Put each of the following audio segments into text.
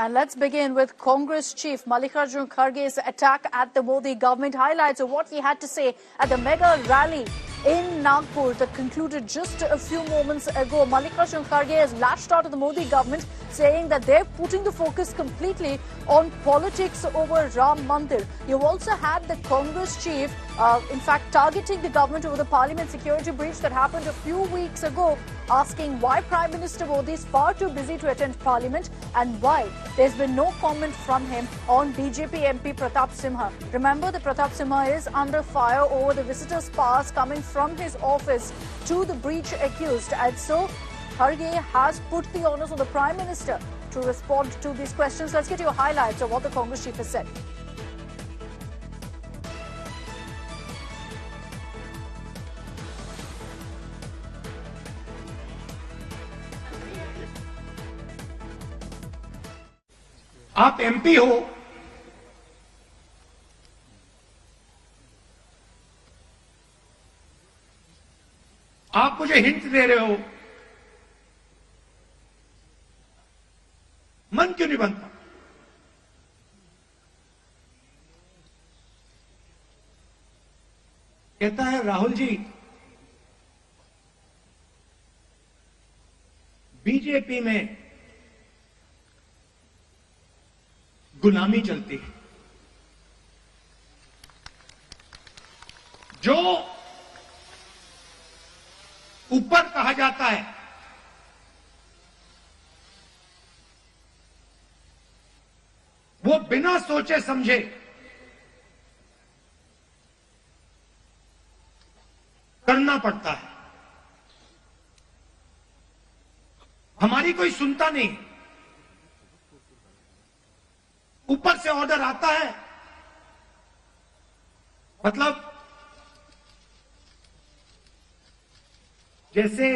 And let's begin with Congress chief Mallikarjun Kharge's attack at the Modi government. Highlights of what he had to say at the mega rally in Nagpur that concluded just a few moments ago. Mallikarjun Kharge has lashed out at the Modi government, saying that they're putting the focus completely on politics over Ram Mandir. You've also had the Congress chief, in fact, targeting the government over the parliament security breach that happened a few weeks ago, asking why Prime Minister Modi is far too busy to attend parliament and why there's been no comment from him on BJP MP Pratap Simha. Remember that Pratap Simha is under fire over the visitors' pass coming from his office to the breach accused. And so Kharge has put the onus on the Prime Minister to respond to these questions. Let's get you highlights of what the Congress chief has said. आप MP हो, आप मुझे hint दे रहे हो, मन क्यों नहीं बनता? कहता है राहुल जी, बीजेपी में गुलामी चलती है। जो ऊपर कहा जाता है वो बिना सोचे समझे करना पड़ता है। हमारी कोई सुनता नहीं। ऊपर से ऑर्डर आता है, मतलब जैसे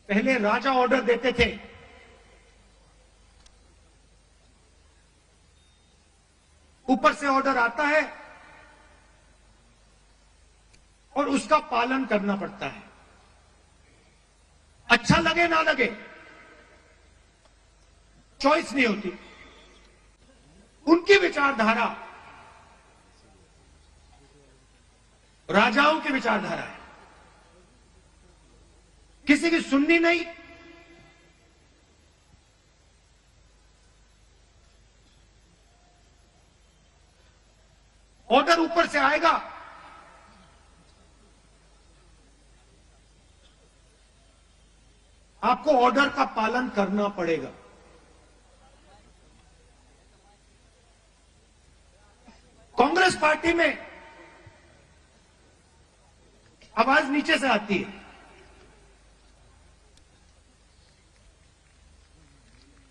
पहले राजा ऑर्डर देते थे, ऊपर से ऑर्डर आता है और उसका पालन करना पड़ता है। अच्छा लगे ना लगे, चॉइस नहीं होती। उनकी विचारधारा राजाओं की विचारधारा है, किसी की सुननी नहीं। ऑर्डर ऊपर से आएगा, आपको ऑर्डर का पालन करना पड़ेगा। कांग्रेस पार्टी में आवाज नीचे से आती है।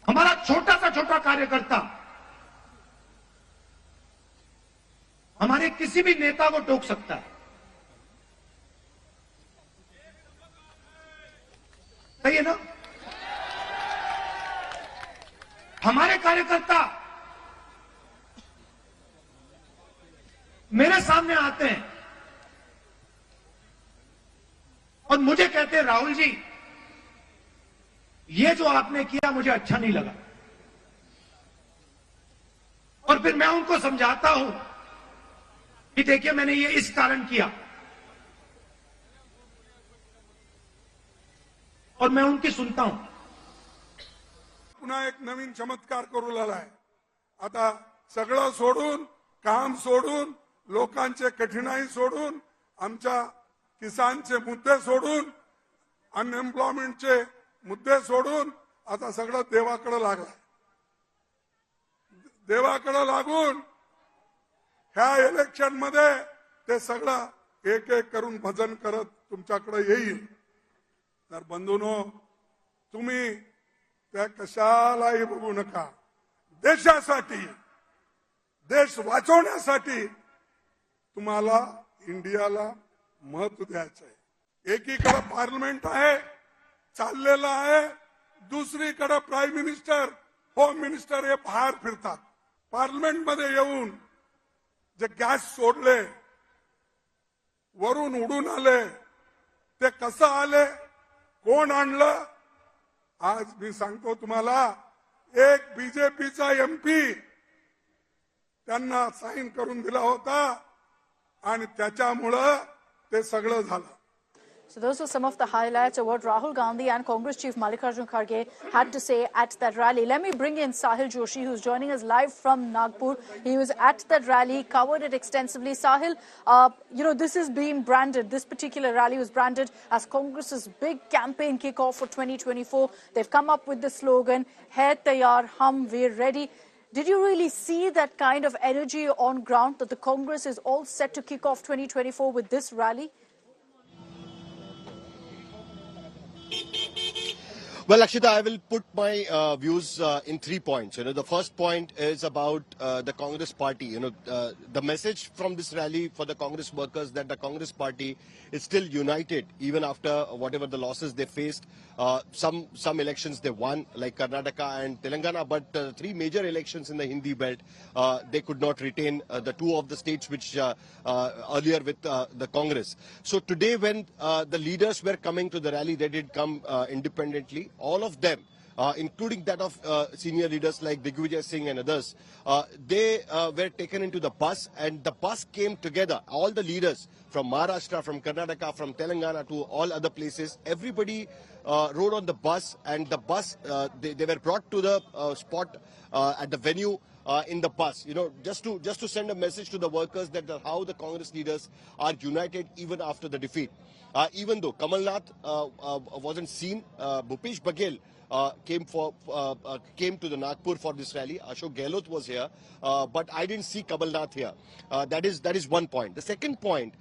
हमारा छोटा सा छोटा कार्यकर्ता हमारे किसी भी नेता को टोक सकता है। सही है ना? हमारे कार्यकर्ता मेरे सामने आते हैं और मुझे कहते हैं राहुल जी, ये जो आपने किया मुझे अच्छा नहीं लगा। और फिर मैं उनको समझाता हूं कि देखिए मैंने ये इस कारण किया, और मैं उनकी सुनता हूं। पुन्हा एक नवीन चमत्कार करू लागलाय। आता सगळं सोडून, काम सोडून, लोकांचे कठीणाई सोडून, आमच्या किसानचे मुद्दे सोडून, अनएम्प्लॉयमेंटचे मुद्दे सोडून आता सगळं देवाकडे लागलाय। देवाकडे लागून ह्या इलेक्शन मध्ये ते सगळं एक एक करून भजन करत तुमच्याकडे येईल। तर बंधूंनो, तुम्ही त्या कशालाही बघू नका। देशासाठी, देश वाचवण्यासाठी तुम्हाला इंडियाला महत्व द्यायचं आहे। एकीकडे पार्लमेंट आहे, चाललेलं आहे, दुसरीकडे प्राईम मिनिस्टर, होम मिनिस्टर हे बाहेर फिरतात। पार्लमेंट मध्ये येऊन जे गॅस सोडले, वरून उडून आले, ते कसं आले, कोण आणलं? आज मी सांगतो तुम्हाला, एक बीजेपीचा एमपी त्यांना साईन करून दिला होता आणि त्याच्यामुळं ते सगळं झालं. So those were some of the highlights of what Rahul Gandhi and Congress Chief Mallikarjun Kharge had to say at that rally. Let me bring in Sahil Joshi, who's joining us live from Nagpur. He was at that rally, covered it extensively. Sahil, this is being branded. This particular rally was branded as Congress's big campaign kickoff for 2024. They've come up with the slogan, "Hai Taiyar, Hum, We're Ready." Did you really see that kind of energy on ground that the Congress is all set to kick off 2024 with this rally? Well, Akshita, I will put my views in 3 points. The first point is about the Congress party. The message from this rally for the Congress workers that the Congress party is still united even after whatever the losses they faced. Some elections they won, like Karnataka and Telangana, but 3 major elections in the Hindi belt, they could not retain the 2 of the states which earlier with the Congress. So today when the leaders were coming to the rally, they did come independently. All of them, including that of senior leaders like Digvijay Singh and others, they were taken into the bus, and the bus came together. All the leaders from Maharashtra, from Karnataka, from Telangana to all other places, everybody rode on the bus, and the bus, they were brought to the spot at the venue in the bus, just to send a message to the workers that how the Congress leaders are united even after the defeat. Even though Kamal Nath wasn't seen, Bhupesh Baghel came to the Nagpur for this rally. Ashok Gehlot was here, but I didn't see Kamal Nath here. That is one point. The second point,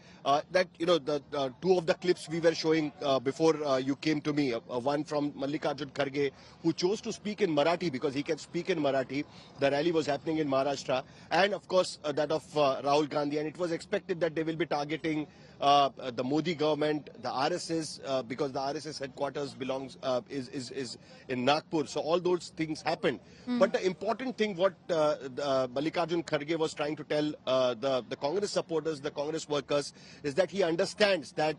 that the 2 of the clips we were showing before you came to me, one from Mallikarjun Kharge, who chose to speak in Marathi because he can speak in Marathi. The rally was happening in Maharashtra, and of course that of Rahul Gandhi, and it was expected that they will be targeting the Modi government, the RSS, because the RSS headquarters is in Nagpur. So all those things happened. But the important thing what Mallikarjun Kharge was trying to tell the Congress supporters, the Congress workers, is that he understands that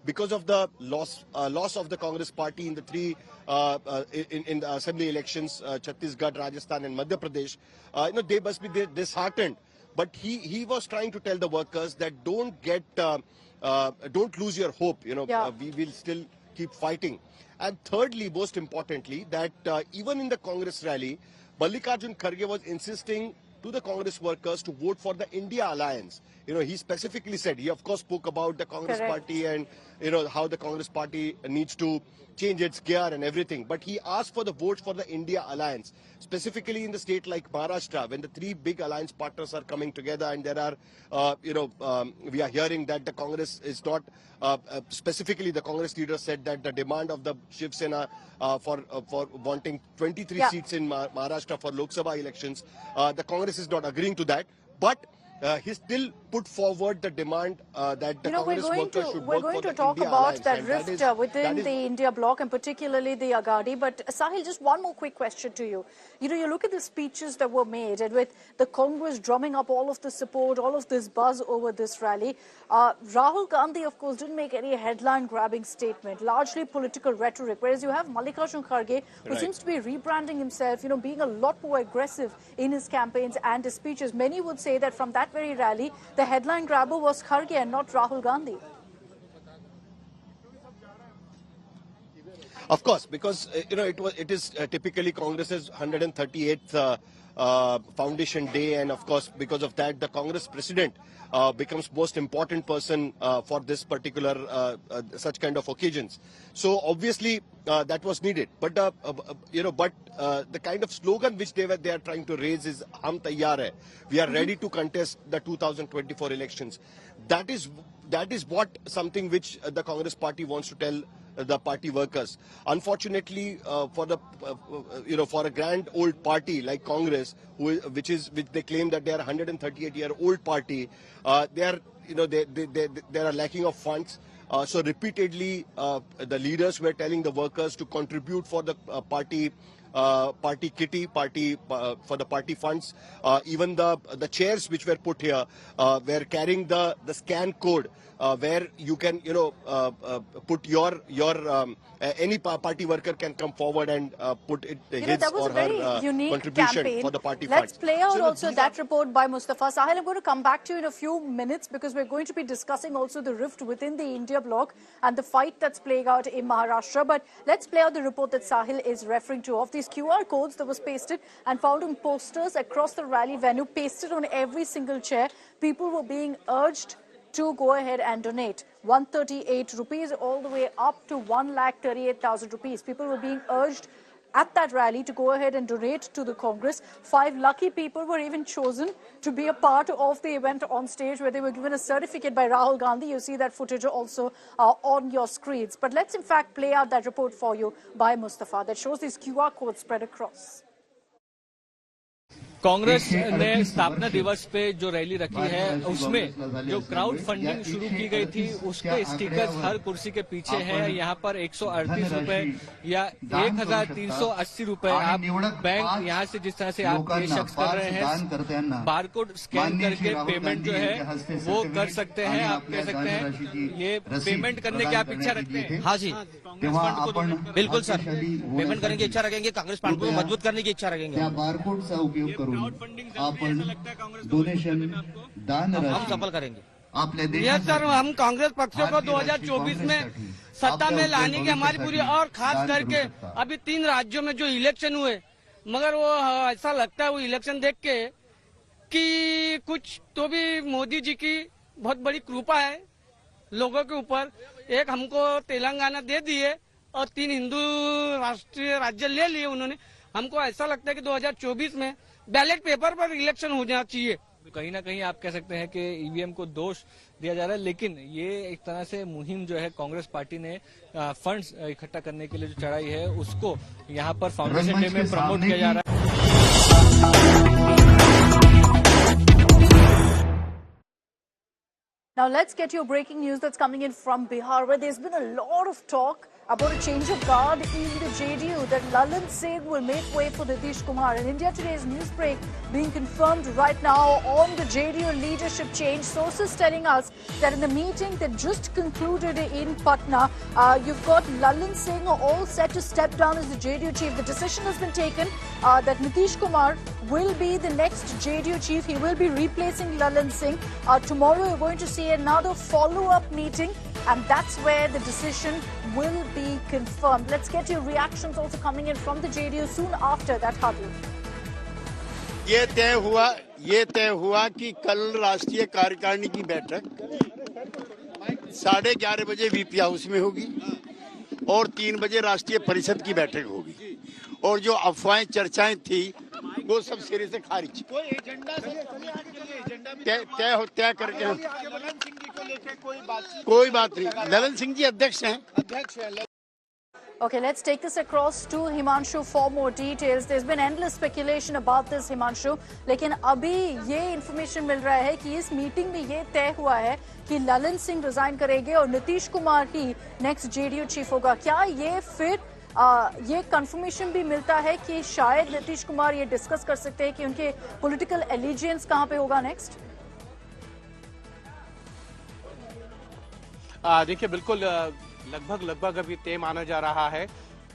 because of the loss of the Congress party in the 3 in the assembly elections, Chhattisgarh, Rajasthan and Madhya Pradesh, they must be disheartened. But he was trying to tell the workers that don't lose your hope. We will still keep fighting. And thirdly, most importantly, that even in the Congress rally, Mallikarjun Kharge was insisting to the Congress workers to vote for the India Alliance. He specifically said, he of course spoke about the Congress party and how the Congress party needs to change its gear and everything. But he asked for the votes for the India Alliance, specifically in the state like Maharashtra, when the 3 big alliance partners are coming together, and there are, we are hearing that the Congress is not, specifically the Congress leader said that the demand of the Shiv Sena for wanting 23 seats in Maharashtra for Lok Sabha elections, the Congress is not agreeing to that. But he still put forward the demand that the Congress workers should we're work going for to the talk India about Alliance, that rift within the India bloc and particularly the Agadi. But Sahil, just one more quick question to you. You look at the speeches that were made, and with the Congress drumming up all of the support, all of this buzz over this rally, Rahul Gandhi, of course, didn't make any headline-grabbing statement, largely political rhetoric, whereas you have Mallikarjun Kharge, who seems to be rebranding himself, being a lot more aggressive in his campaigns and his speeches. Many would say that from that very rally, the headline grabber was Kharge and not Rahul Gandhi. Of course, because it is typically Congress's 138th foundation day, and of course because of that the Congress president becomes most important person for this particular such kind of occasions. So obviously that was needed, but the kind of slogan which they are trying to raise is "Hum taiyar hai." We are ready to contest the 2024 elections. That is what something which the Congress party wants to tell the party workers. Unfortunately, for a grand old party like Congress, which they claim that they are 138-year-old party, they are lacking of funds. So repeatedly, the leaders were telling the workers to contribute for the party kitty, for the party funds. Even the chairs which were put here were carrying the scan code where you can, put your any party worker can come forward and put his or her contribution campaign for the party Let's fund. play out So, also that report by Mustafa. Sahil, I'm going to come back to you in a few minutes because we're going to be discussing also the rift within the India bloc and the fight that's playing out in Maharashtra. But let's play out the report that Sahil is referring to of these QR codes that was pasted and found on posters across the rally venue, pasted on every single chair. People were being urged to go ahead and donate 138 rupees all the way up to 1,38,000 rupees. People were being urged at that rally to go ahead and donate to the Congress. 5 lucky people were even chosen to be a part of the event on stage, where they were given a certificate by Rahul Gandhi. You see that footage also on your screens. But let's in fact play out that report for you by Mustafa that shows these QR codes spread across. Congress ने स्थापना दिवस पे जो rally रखी है उसमें जो crowd funding शुरू की गई थी उसके स्टिकर्स हर कुर्सी के पीछे हैं। यहाँ पर 138 रुपए या 1380 रुपए आप बैंक यहाँ से जिस तरह से आप ये शख्स कर रहे हैं बारकोड स्कैन करके पेमेंट जो है वो कर सकते हैं। आप कह सकते हैं ये पेमेंट करने की आप इच्छा रखते हैं? हाँ जी, बिल्कुल सर, पेमेंट करने की इच्छा रखेंगे, कांग्रेस पार्टी को मजबूत करने की इच्छा रखेंगे। बारकोड का उपयोग करो, आपण डोनेशन दान हम सफल करेंगे। यस सर, हम कांग्रेस पक्ष को 2024 में सत्ता में लाने की हमारी पूरी, और खास करके अभी 3 राज्यों में जो इलेक्शन हुए, मगर वो ऐसा लगता है वो इलेक्शन देख के कि कुछ तो भी मोदी जी की बहुत बड़ी कृपा है लोगों के ऊपर। एक हमको तेलंगाना दे दिए और 3 हिंदू राष्ट्रीय राज्य ले लिए उन्होंने। हमको ऐसा लगता है कि 2024 में बैलेट पेपर पर इलेक्शन होना चाहिए। कहीं ना कहीं आप कह सकते हैं कि ईवीएम को दोष दिया जा रहा है, लेकिन ये एक तरह से मुहिम जो है कांग्रेस पार्टी ने फंड्स इकट्ठा करने के लिए जो चढ़ाई है उसको यहाँ पर फाउंडेशन डे में प्रमोट किया जा रहा है। Now let's get your breaking news that's coming in from Bihar, where there's been a lot of talk about a change of guard in the JDU, that Lalan Singh will make way for Nitish Kumar. And India Today's news break being confirmed right now on the JDU leadership change. Sources telling us that in the meeting that just concluded in Patna, you've got Lalan Singh all set to step down as the JDU chief. The decision has been taken that Nitish Kumar will be the next JDU chief. He will be replacing Lalan Singh. Tomorrow you're going to see another follow-up meeting, and that's where the decision will be confirmed. Let's get your reactions also coming in from the JDU soon after that huddle. ये तय हुआ कि कल राष्ट्रीय कार्यकारिणी की बैठक 11:30 बजे वीपी हाउस में होगी और 3 बजे राष्ट्रीय परिषद की बैठक होगी, और जो अफवाहें चर्चाएं थी वो सब सिरे से खारिज। कोई एजेंडा तय करके कोई बात नहीं। ललन सिंह जी अध्यक्ष हैं। Okay, let's take this across to Himanshu for more details. There's been endless speculation about this, Himanshu. लेकिन अभी ये इन्फॉर्मेशन मिल रहा है कि इस मीटिंग में ये तय हुआ है कि ललन सिंह रिजाइन करेंगे और नीतीश कुमार ही नेक्स्ट जेडीयू चीफ होगा। क्या ये फिर ये कंफर्मेशन भी मिलता है कि शायद नीतीश कुमार ये डिस्कस कर सकते हैं कि उनके पॉलिटिकल एलिजियंस कहाँ पे होगा नेक्स्ट? देखिए, बिल्कुल लगभग अभी तय माना जा रहा है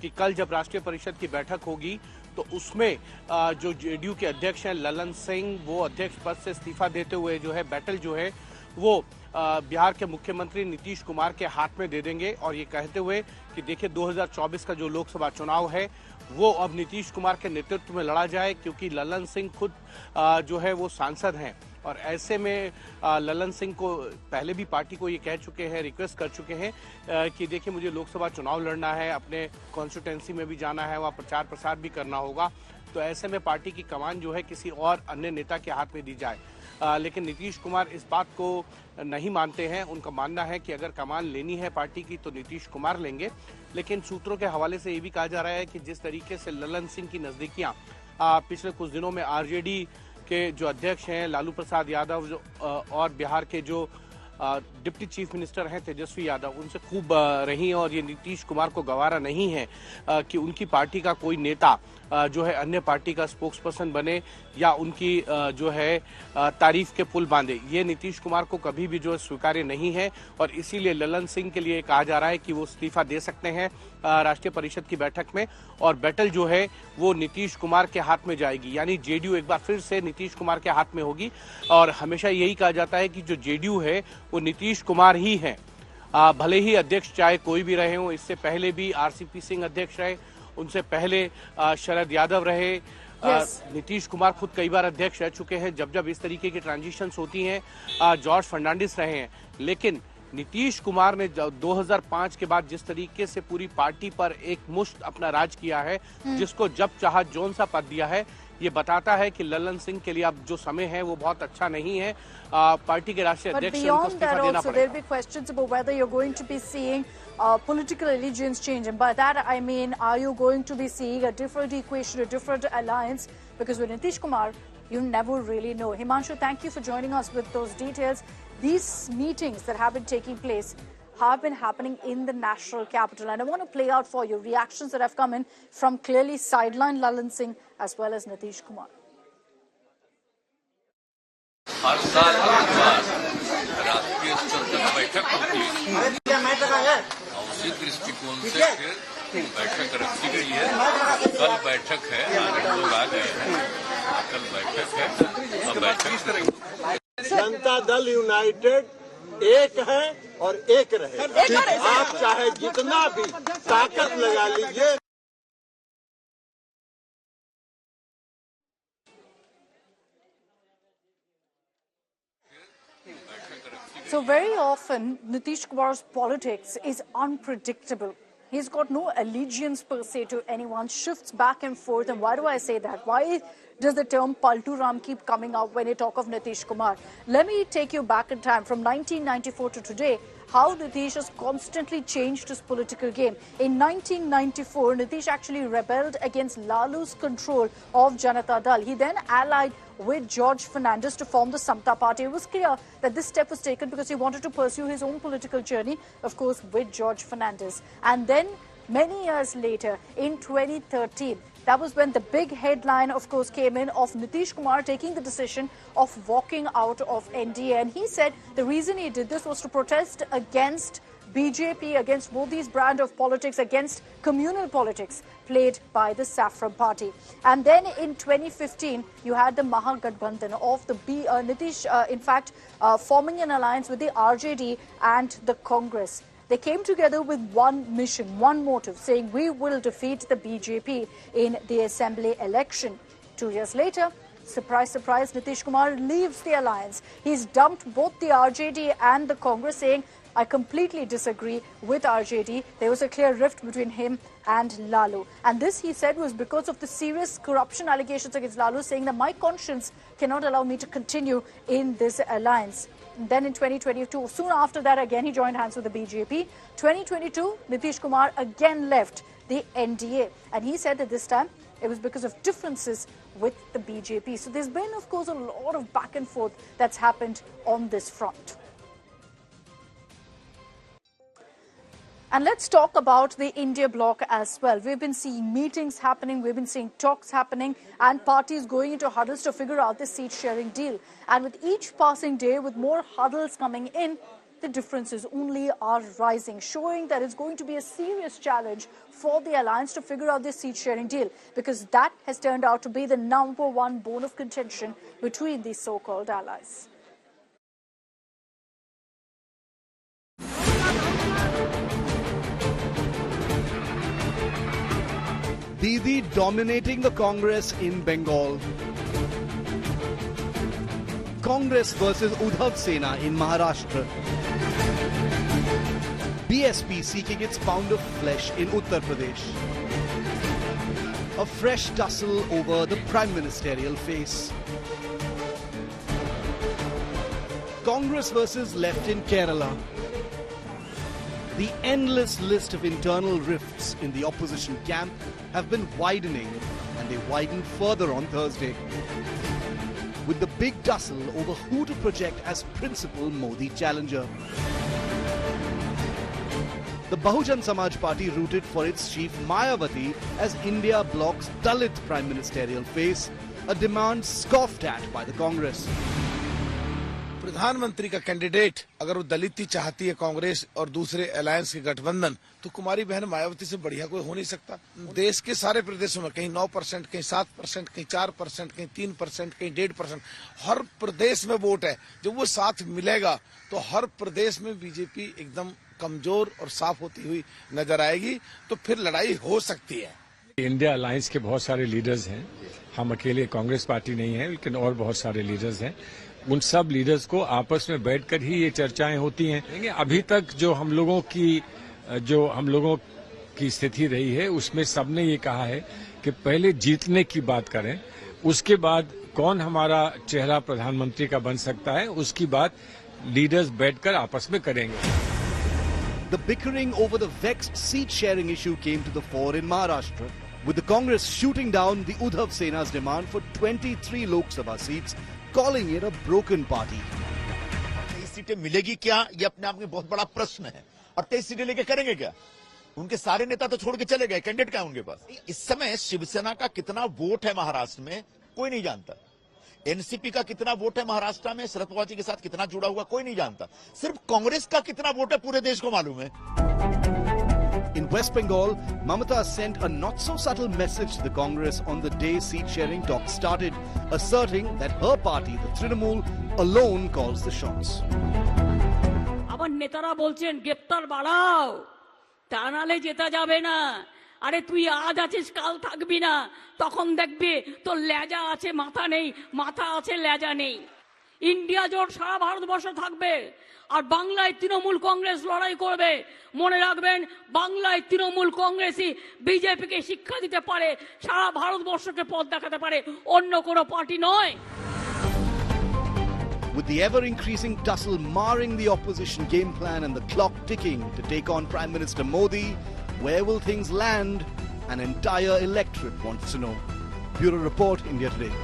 कि कल जब राष्ट्रीय परिषद की बैठक होगी तो उसमें जो जेडीयू के अध्यक्ष हैं ललन सिंह, वो अध्यक्ष पद से इस्तीफा देते हुए जो है बैटल जो है वो बिहार के मुख्यमंत्री नीतीश कुमार के हाथ में दे देंगे, और ये कहते हुए कि देखिए 2024 का जो लोकसभा चुनाव है वो अब नीतीश कुमार के नेतृत्व में लड़ा जाए, क्योंकि ललन सिंह खुद जो है वो सांसद हैं। और ऐसे में ललन सिंह को पहले भी पार्टी को ये कह चुके हैं, रिक्वेस्ट कर चुके हैं कि देखिए मुझे लोकसभा चुनाव लड़ना है, अपने कॉन्स्टिट्यूंसी में भी जाना है, वहाँ प्रचार प्रसार भी करना होगा। तो ऐसे में पार्टी की कमान जो है किसी और अन्य नेता के हाथ में दी जाए। लेकिन नीतीश कुमार इस बात को नहीं मानते हैं। उनका मानना है कि अगर कमान लेनी है पार्टी की तो नीतीश कुमार लेंगे। लेकिन सूत्रों के हवाले से ये भी कहा जा रहा है कि जिस तरीके से ललन सिंह की नज़दीकियाँ पिछले कुछ दिनों में आरजेडी के जो अध्यक्ष हैं लालू प्रसाद यादव और बिहार के जो डिप्टी चीफ मिनिस्टर हैं तेजस्वी यादव, उनसे खूब रही हैं और ये नीतीश कुमार को गवारा नहीं है कि उनकी पार्टी का कोई नेता जो है अन्य पार्टी का स्पोक्स पर्सन बने या उनकी जो है तारीफ के पुल बांधे। ये नीतीश कुमार को कभी भी जो है स्वीकार्य नहीं है और इसीलिए ललन सिंह के लिए कहा जा रहा है कि वो इस्तीफा दे सकते हैं राष्ट्रीय परिषद की बैठक में और बैटल जो है वो नीतीश कुमार के हाथ में जाएगी, यानी जेडीयू एक बार फिर से नीतीश कुमार के हाथ में होगी। और हमेशा यही कहा जाता है कि जो जेडीयू है वो नीतीश कुमार ही है, भले ही अध्यक्ष चाहे कोई भी रहे हो। इससे पहले भी आरसीपी सिंह अध्यक्ष रहे, उनसे पहले शरद यादव रहे, नीतीश कुमार खुद कई बार अध्यक्ष रह चुके हैं जब जब इस तरीके की ट्रांजिशंस होती हैं, जॉर्ज फर्नांडिस रहे हैं। लेकिन नीतीश कुमार ने 2005 के बाद जिस तरीके से पूरी पार्टी पर एक मुश्त अपना राज किया है, जिसको जब चाहा जोन सा पद दिया है, ये बताता है कि ललन सिंह के लिए अब जो समय है वो बहुत अच्छा नहीं है। पार्टी के राष्ट्रीय अध्यक्ष को इस्तीफा देना पड़ेगा। Political allegiance change, and by that I mean, are you going to be seeing a different equation, a different alliance? Because with Nitish Kumar, you never really know. Himanshu, thank you for joining us with those details. These meetings that have been taking place have been happening in the national capital, and I want to play out for you reactions that have come in from clearly sidelined Lalan Singh as well as Nitish Kumar. हर साल एक बार राष्ट्रीय स्तर तक बैठक होती है, उसी दृष्टिकोण से फिर बैठक रखी गई है। कल बैठक है, आज लोग आ गए हैं, कल बैठक है, अब बैठक जनता दल यूनाइटेड एक है और एक रहे। आप चाहे जितना भी ताकत लगा लीजिए। So very often, Nitish Kumar's politics is unpredictable. He's got no allegiance per se to anyone, shifts back and forth. And why do I say that? Why does the term Paltu Ram keep coming out when you talk of Nitish Kumar? Let me take you back in time from 1994 to today, how Nitish has constantly changed his political game. In 1994, Nitish actually rebelled against Lalu's control of Janata Dal. He then allied with George Fernandes to form the Samta Party. It was clear that this step was taken because he wanted to pursue his own political journey, of course, with George Fernandes. And then many years later, in 2013, that was when the big headline, of course, came in of Nitish Kumar taking the decision of walking out of NDA. And he said the reason he did this was to protest against BJP, against Modi's brand of politics, against communal politics played by the Saffron Party. And then in 2015, you had the Mahagathbandhan of the Nitish, in fact, forming an alliance with the RJD and the Congress. They came together with one mission, one motive, saying we will defeat the BJP in the assembly election. 2 years later, surprise, surprise, Nitish Kumar leaves the alliance. He's dumped both the RJD and the Congress, saying, I completely disagree with RJD. There was a clear rift between him and Lalu. And this, he said, was because of the serious corruption allegations against Lalu, saying that my conscience cannot allow me to continue in this alliance. And then in 2022, soon after that, again, he joined hands with the BJP. 2022, Nitish Kumar again left the NDA. And he said that this time, it was because of differences with the BJP. So there's been, of course, a lot of back and forth that's happened on this front. And let's talk about the India bloc as well. We've been seeing meetings happening, we've been seeing talks happening, and parties going into huddles to figure out the seat-sharing deal. And with each passing day, with more huddles coming in, the differences only are rising, showing that it's going to be a serious challenge for the alliance to figure out this seat-sharing deal, because that has turned out to be the #1 bone of contention between these so-called allies. Didi dominating the Congress in Bengal. Congress versus Uddhav Sena in Maharashtra. BSP seeking its pound of flesh in Uttar Pradesh. A fresh tussle over the prime ministerial face. Congress versus left in Kerala. The endless list of internal rifts in the opposition camp have been widening, and they widened further on Thursday. with the big tussle over who to project as principal Modi challenger. The Bahujan Samaj Party rooted for its chief Mayawati as India bloc's Dalit prime ministerial face, a demand scoffed at by the Congress. प्रधानमंत्री का candidate अगर वो दलित ही चाहती है कांग्रेस और दूसरे alliance के गठबंधन, तो कुमारी बहन मायावती से बढ़िया कोई हो नहीं सकता। देश के सारे प्रदेशों में कहीं 9%, कहीं 7%, कहीं 4%, कहीं 3%, कहीं 1.5%, हर प्रदेश में वोट है। जब वो साथ मिलेगा तो हर प्रदेश में बीजेपी एकदम कमजोर और साफ होती हुई नजर आएगी, तो फिर लड़ाई हो सकती है। इंडिया अलायंस के बहुत सारे लीडर्स हैं, हम अकेले कांग्रेस पार्टी नहीं है, लेकिन और बहुत सारे लीडर्स हैं। उन सब लीडर्स को आपस में बैठकर ही ये चर्चाएं होती हैं। अभी तक जो हम लोगों की स्थिति रही है, उसमें सबने ये कहा है कि पहले जीतने की बात करें, उसके बाद कौन हमारा चेहरा प्रधानमंत्री का बन सकता है, उसकी बात लीडर्स बैठकर आपस में करेंगे। The bickering over the vexed seat-sharing issue came to the fore in Maharashtra, with the Congress shooting down the Uddhav Sena's demand for 23 Lok Sabha seats, calling it a broken party. 23 सीटें मिलेगी क्या, ये अपने आप में बहुत बड़ा प्रश्न है। और 23 सीटें लेके करेंगे क्या? उनके सारे नेता तो छोड़ के चले गए, कैंडिडेट क्या है उनके पास? इस समय शिवसेना का कितना वोट है महाराष्ट्र में, कोई नहीं जानता। एनसीपी का कितना वोट है महाराष्ट्र में, शरद पवार जी के साथ कितना जुड़ा हुआ, कोई नहीं जानता। सिर्फ कांग्रेस का कितना वोट है पूरे देश को मालूम है। In West Bengal, Mamata sent a not-so-subtle message to the Congress on the day seat-sharing talks started, asserting that her party, the Trinamool, alone calls the shots. আবার নেতারা বলছেন গ্রেপ্তার বাড়াও, তা নালে জেতা যাবে না। আরে তুই আজ আছিস কাল থাকবি না, তখন দেখবি তোর লেজা আছে মাথা নেই, মাথা আছে লেজা নেই। ইন্ডিয়া জোট সারা ভারতবর্ষে থাকবে, আর বাংলায় তৃণমূল কংগ্রেস লড়াই করবে। মনে রাখবেন, বাংলায় তৃণমূল কংগ্রেসই বিজেপিকে শিক্ষা দিতে পারে, সারা ভারতবর্ষকে পথ দেখাতে পারে, অন্য কোনো পার্টি নয়। With the ever-increasing tussle marring the opposition game plan and the clock ticking to take on Prime Minister Modi, where will things land? An entire electorate wants to know. Bureau Report, India Today.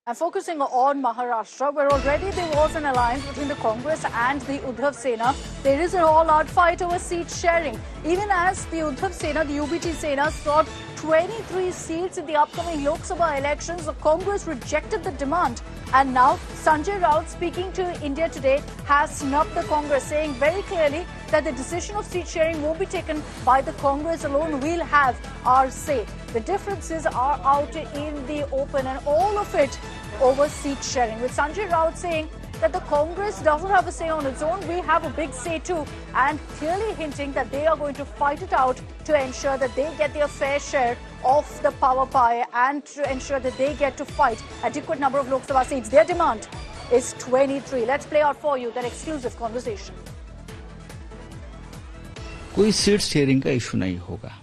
And focusing on Maharashtra, where already there was an alliance between the Congress and the Uddhav Sena, there is an all-out fight over seat sharing. Even as the Uddhav Sena, the UBT Sena, sought 23 seats in the upcoming Lok Sabha elections, the Congress rejected the demand. And now Sanjay Raut, speaking to India Today, has snubbed the Congress, saying very clearly that the decision of seat sharing won't be taken by the Congress alone. We'll have our say. The differences are out in the open, and all of it over seat sharing, with Sanjay Raut saying that the Congress doesn't have a say on its own. We have a big say too, and clearly hinting that they are going to fight it out to ensure that they get their fair share of the power pie and to ensure that they get to fight adequate number of Lok Sabha seats. Their demand is 23. Let's play out for you that exclusive conversation. कोई seat sharing का issue नहीं होगा,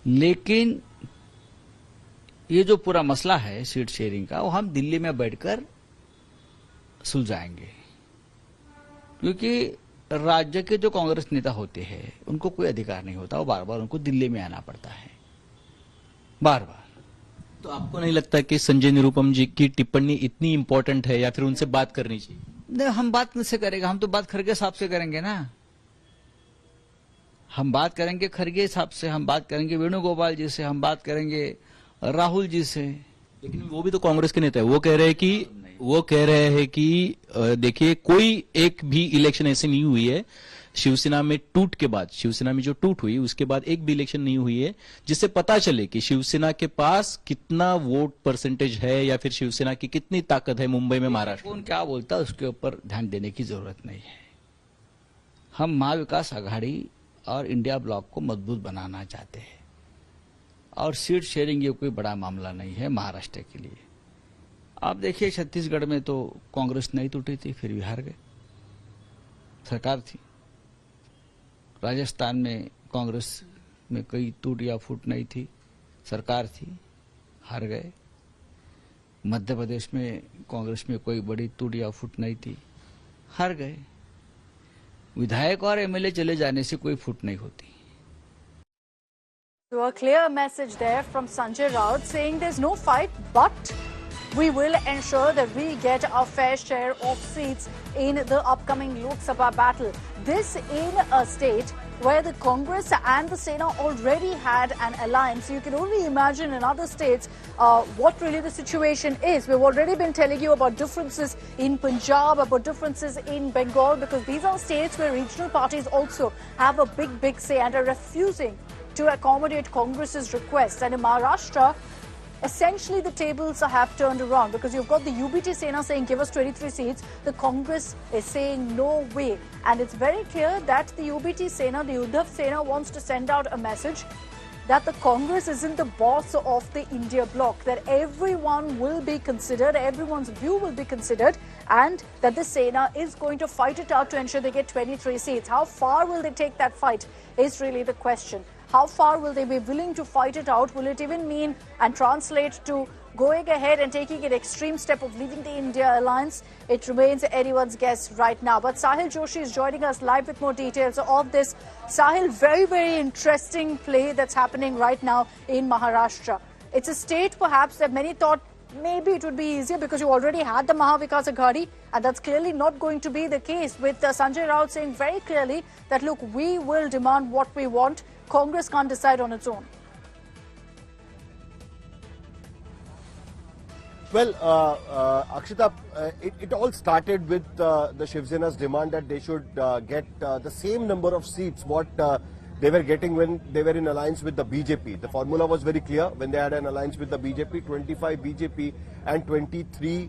लेकिन ये जो पूरा मसला है सीट शेयरिंग का, वो हम दिल्ली में बैठकर सुलझाएंगे। क्योंकि राज्य के जो कांग्रेस नेता होते हैं उनको कोई अधिकार नहीं होता, वो बार बार उनको दिल्ली में आना पड़ता है, बार बार। तो आपको नहीं लगता कि संजय निरुपम जी की टिप्पणी इतनी इंपॉर्टेंट है, या फिर उनसे बात करनी चाहिए? नहीं, हम बात किससे करेंगे? हम तो बात खरगे साहब से करेंगे ना। हम बात करेंगे खरगे साहब से, हम बात करेंगे वेणुगोपाल जी से, हम बात करेंगे राहुल जी से। लेकिन वो भी तो कांग्रेस के नेता है। वो कह रहे हैं कि देखिए, कोई एक भी इलेक्शन ऐसी नहीं हुई है शिवसेना में टूट के बाद, शिवसेना में जो टूट हुई उसके बाद एक भी इलेक्शन नहीं हुई है जिससे पता चले कि शिवसेना के पास कितना वोट परसेंटेज है या फिर शिवसेना की कितनी ताकत है मुंबई में, महाराष्ट्र। कौन क्या बोलता है उसके ऊपर ध्यान देने की जरूरत नहीं है। हम महाविकास आघाड़ी और इंडिया ब्लॉक को मजबूत बनाना चाहते हैं, और सीट शेयरिंग ये कोई बड़ा मामला नहीं है महाराष्ट्र के लिए। आप देखिए, छत्तीसगढ़ में तो कांग्रेस नहीं टूटी थी, फिर भी हार गए, सरकार थी। राजस्थान में कांग्रेस में कोई टूट या फूट नहीं थी, सरकार थी, हार गए। मध्य प्रदेश में कांग्रेस में कोई बड़ी टूट या फूट नहीं थी, हार गए। विधायक और एमएलए चले जाने से कोई फूट नहीं होती। So a clear message there from Sanjay Raut saying there's no fight, but we will ensure that we get our fair share of seats in the upcoming Lok Sabha battle. This in a state where the Congress and the Sena already had an alliance. You can only imagine in other states what really the situation is. We've already been telling you about differences in Punjab, about differences in Bengal, because these are states where regional parties also have a big say and are refusing to accommodate Congress's requests. And in Maharashtra, essentially the tables have turned around, because you've got the UBT Sena saying give us 23 seats. The Congress is saying no way. And it's very clear that the UBT Sena, the Uddhav Sena, wants to send out a message that the Congress isn't the boss of the India bloc, that everyone will be considered, everyone's view will be considered, and that the Sena is going to fight it out to ensure they get 23 seats. How far will they take that fight is really the question. How far will they be willing to fight it out? Will it even mean and translate to going ahead and taking an extreme step of leaving the India alliance? It remains anyone's guess right now. But Sahil Joshi is joining us live with more details of this. Sahil, very interesting play that's happening right now in Maharashtra. It's a state perhaps that many thought maybe it would be easier because you already had the Mahavikas Aghadi, and that's clearly not going to be the case, with Sanjay Raut saying very clearly that, look, we will demand what we want. Congress can't decide on its own. Well, Akshita, it all started with the Shiv Sena's demand that they should get the same number of seats what they were getting when they were in alliance with the BJP. The formula was very clear when they had an alliance with the BJP, 25 BJP and 23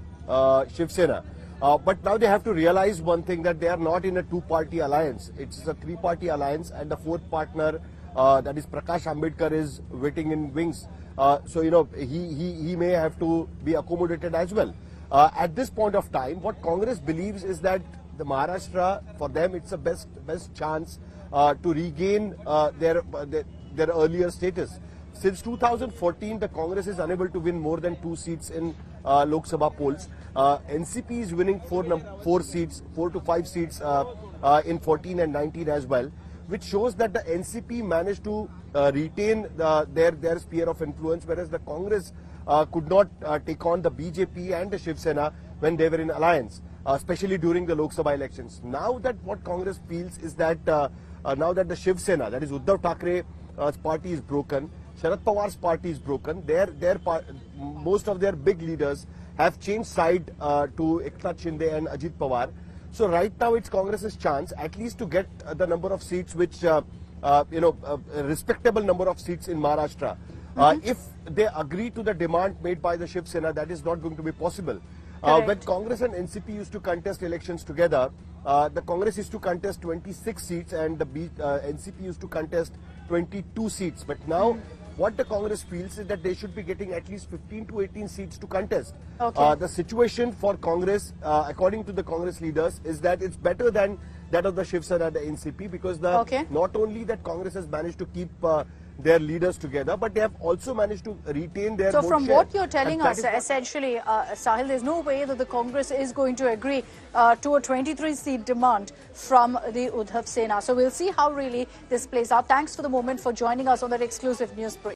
Shiv Sena. But now they have to realize one thing, that they are not in a two-party alliance. It's a three-party alliance, and the fourth partner, that is Prakash Ambedkar, is waiting in wings. So, you know, he may have to be accommodated as well. At this point of time, what Congress believes is that the Maharashtra, for them, it's the best chance to regain their earlier status. Since 2014, the Congress is unable to win more than 2 seats in Lok Sabha polls. NCP is winning 4 to 5 seats in 14 and 19 as well, which shows that the NCP managed to retain their sphere of influence, whereas the Congress could not take on the BJP and the Shiv Sena when they were in alliance, especially during the Lok Sabha elections. Now that what Congress feels is that now that the Shiv Sena, that is Uddhav Thackeray's party, is broken, Sharad Pawar's party is broken, most of their big leaders have changed side to Eknath Shinde and Ajit Pawar. So right now it's Congress's chance at least to get the number of seats which, a respectable number of seats in Maharashtra. If they agree to the demand made by the Shiv Sena, that is not going to be possible. When Congress and NCP used to contest elections together, the Congress used to contest 26 seats and the NCP used to contest 22 seats. But now what the Congress feels is that they should be getting at least 15 to 18 seats to contest. The situation for Congress, according to the Congress leaders, is that it's better than that of the Shiv Sena and the NCP, because not only that Congress has managed to keep their leaders together, but they have also managed to retain their vote share. So from what you're telling us, essentially, Sahil, there's no way that the Congress is going to agree to a 23-seat demand from the Uddhav Sena. So we'll see how really this plays out. Thanks for the moment for joining us on that exclusive news break.